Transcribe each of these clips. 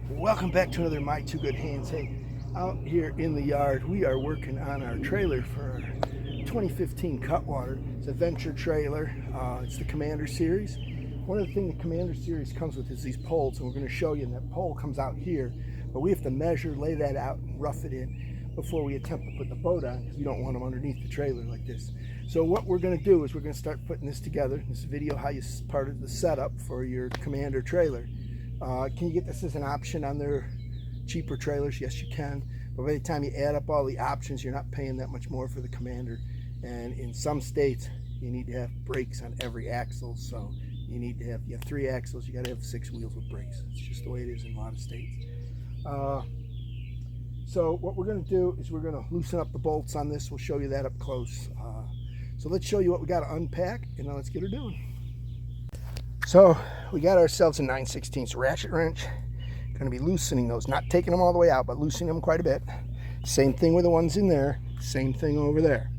Welcome back to another My Two Good Hands. Hey, out here in the yard, we are working on our trailer for our 2015 Cutwater. It's a venture trailer. It's the Commander Series. One of the things the Commander Series comes with is these poles, and we're going to show you, and that pole comes out here. But we have to measure, lay that out, and rough it in before we attempt to put the boat on, because we don't want them underneath the trailer like this. So what we're going to do is we're going to start putting this together. This video, how you part of the setup for your Commander trailer. Can you get this as an option on their cheaper trailers? Yes, you can. But by the time you add up all the options, you're not paying that much more for the Commander. And in some states, you need to have brakes on every axle. So you have 3 axles, you got to have 6 wheels with brakes. It's just the way it is in a lot of states. So what we're going to do is we're going to loosen up the bolts on this. We'll show you that up close. So let's show you what we got to unpack, and now let's get her doing. So we got ourselves a 9/16 ratchet wrench. Going to be loosening those, not taking them all the way out, but loosening them quite a bit. Same thing with the ones in there, same thing over there.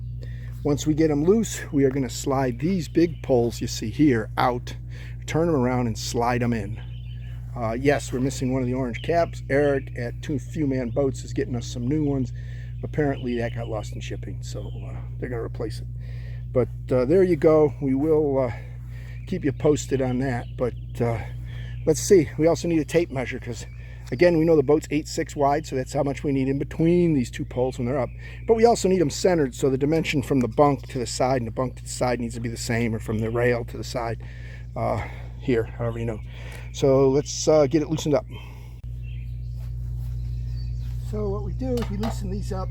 Once we get them loose, we are going to slide these big poles you see here out, turn them around and slide them in. Yes, we're missing one of the orange caps. Eric at Two Few Man Boats is getting us some new ones. Apparently that got lost in shipping, so they're going to replace it. But there you go. We will keep you posted on that. But let's see. We also need a tape measure, because again, we know the boat's 8'6" wide, so that's how much we need in between these 2 poles when they're up. But we also need them centered, so the dimension from the bunk to the side and the bunk to the side needs to be the same, or from the rail to the side here, however you know. So let's get it loosened up. So what we do is we loosen these up.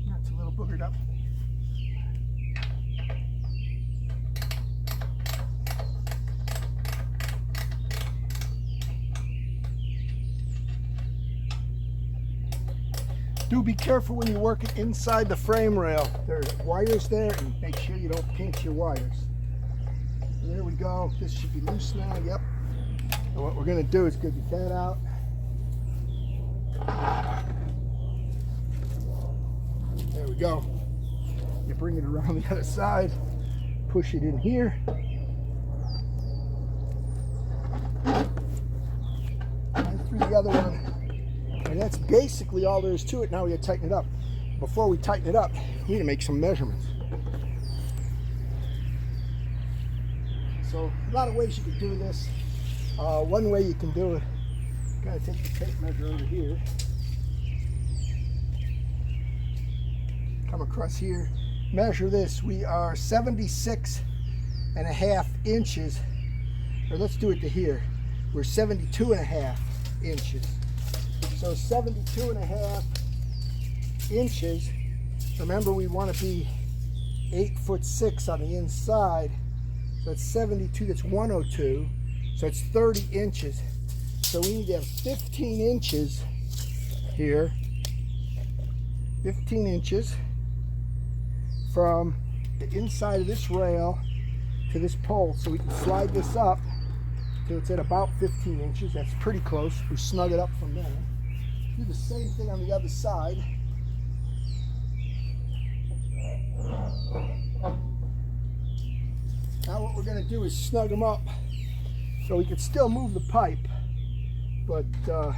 That's a little boogered up. Do be careful when you work it inside the frame rail. There's wires there, and make sure you don't pinch your wires. And there we go. This should be loose now. Yep. And what we're going to do is get that out. There we go. You bring it around the other side, push it in here. And through the other one. And that's basically all there is to it. Now we got to tighten it up. Before we tighten it up, we need to make some measurements. So a lot of ways you can do this. One way you can do it, you got to take the tape measure over here. Come across here, measure this. We are 76.5 inches, or let's do it to here. We're 72.5 inches. So 72.5 inches. Remember, we want to be 8'6" on the inside. So that's 72, that's 102. So it's 30 inches. So we need to have 15 inches here. 15 inches from the inside of this rail to this pole. So we can slide this up till it's at about 15 inches. That's pretty close. We snug it up from there. Do the same thing on the other side. Now what we're going to do is snug them up so we can still move the pipe, but have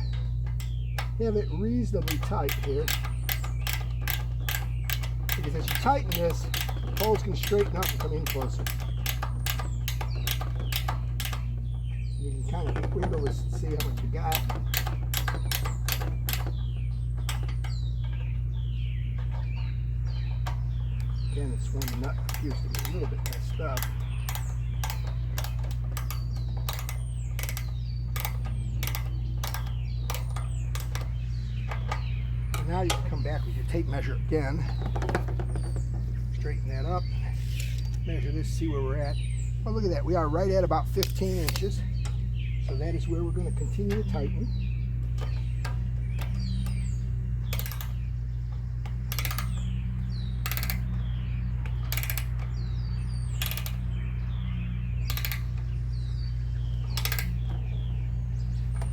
it reasonably tight here. Because as you tighten this, the pole's going to straighten up and come in closer. You can kind of wiggle this and see how much you got. Again, this one nut appears to be a little bit messed up. And now you can come back with your tape measure again. Straighten that up. Measure this, see where we're at. Well, look at that. We are right at about 15 inches. So that is where we're going to continue to tighten.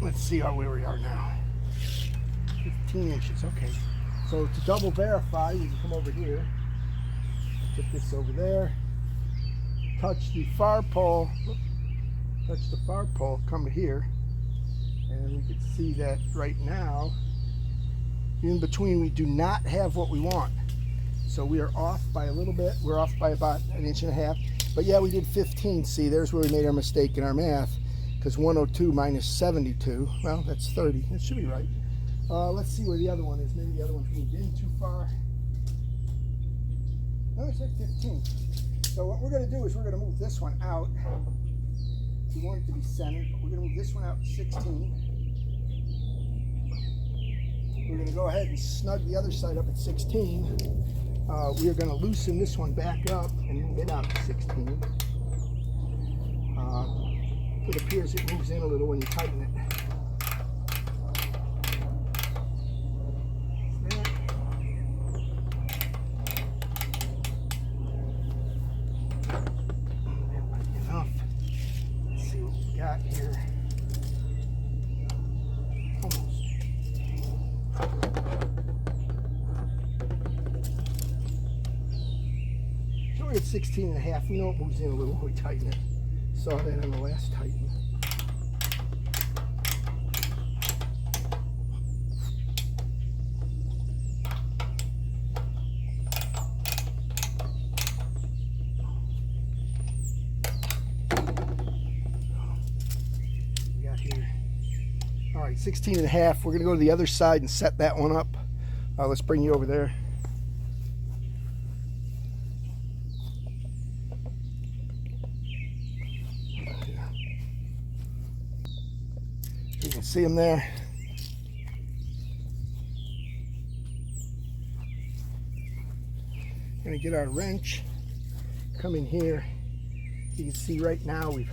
Let's see where we are now. 15 inches. Okay, so to double verify, we can come over here, put this over there, touch the far pole, come to here, and we can see that right now, in between, we do not have what we want. So we are off by a little bit. We're off by about 1.5 inches. But yeah, we did 15. See, there's where we made our mistake in our math, because 102 minus 72, well, that's 30. That should be right. Let's see where the other one is. Maybe the other one's moved in too far. No, it's at 15. So what we're going to do is we're going to move this one out. We want it to be centered, but we're going to move this one out to 16. We're going to go ahead and snug the other side up at 16. We are going to loosen this one back up and move it out to 16. It appears it moves in a little when you tighten it. That might be enough. Let's see what we got here. Almost. So we're at 16.5. We know it moves in a little when we tighten it. Saw that on the last tighten. We got here. All right, 16.5. We're going to go to the other side and set that one up. Let's bring you over there. You can see them there. Gonna get our wrench, come in here. You can see right now we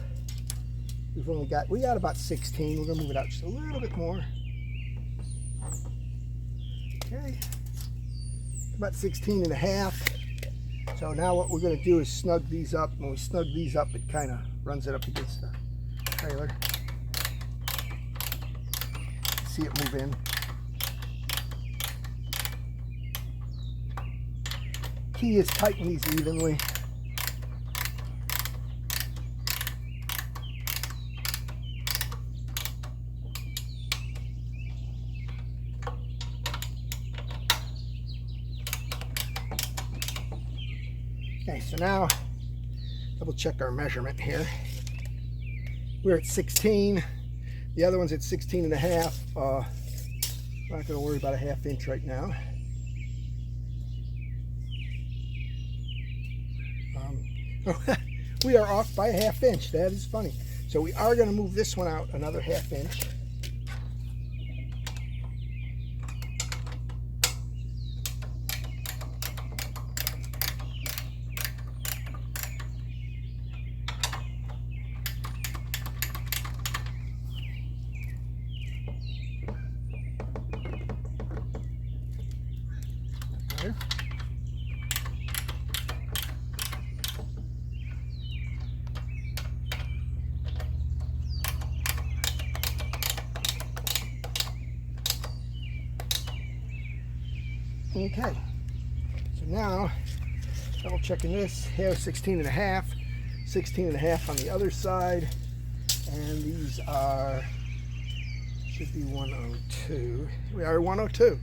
got about 16. We're gonna move it out just a little bit more. Okay, about 16.5. So now what we're gonna do is snug these up. When we snug these up, it kind of runs it up against the trailer. See it move in. Key is tighten these evenly. Okay, so now double check our measurement here. We're at 16. The other one's at 16.5. We're not going to worry about a 1/2 inch right now. We are off by a 1/2 inch. That is funny. So we are going to move this one out another 1/2 inch. There. Okay, so now double checking this here, 16.5, 16.5 on the other side, and these are, should be 102. We are 102.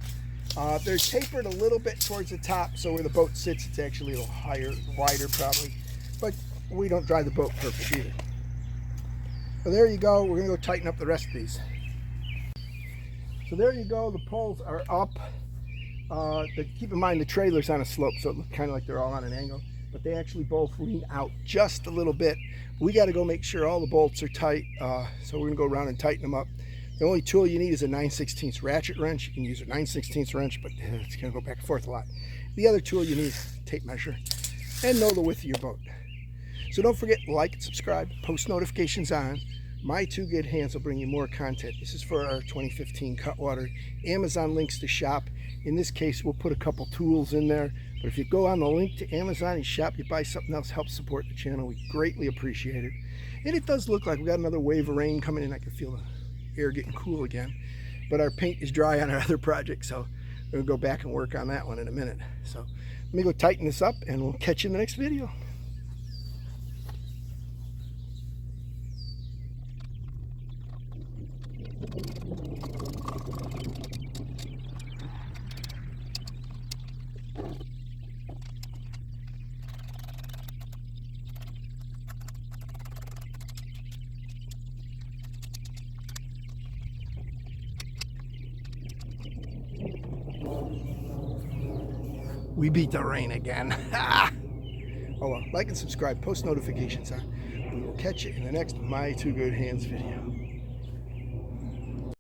They're tapered a little bit towards the top, so where the boat sits, it's actually a little higher, wider probably, but we don't drive the boat perfect either. So there you go. We're gonna go tighten up the rest of these. So there you go. The poles are up. Keep in mind the trailer's on a slope, so it looks kind of like they're all on an angle, but they actually both lean out just a little bit. We got to go make sure all the bolts are tight, so we're gonna go around and tighten them up. The only tool you need is a 9/16 ratchet wrench. You can use a 9/16 wrench, but it's gonna go back and forth a lot. The other tool you need is a tape measure and know the width of your boat. So don't forget, like and subscribe, post notifications on. My two good hands will bring you more content. This is for our 2015 Cutwater. Amazon links to shop. In this case, we'll put a couple tools in there. But if you go on the link to Amazon and shop, you buy something else, help support the channel. We greatly appreciate it. And it does look like we got another wave of rain coming in. I can feel the air getting cool again. but our paint is dry on our other project, so we're gonna go back and work on that one in a minute. So let me go tighten this up and we'll catch you in the next video. We beat the rain again. Oh well, like and subscribe, post notifications on. We will catch you in the next My Two Good Hands video.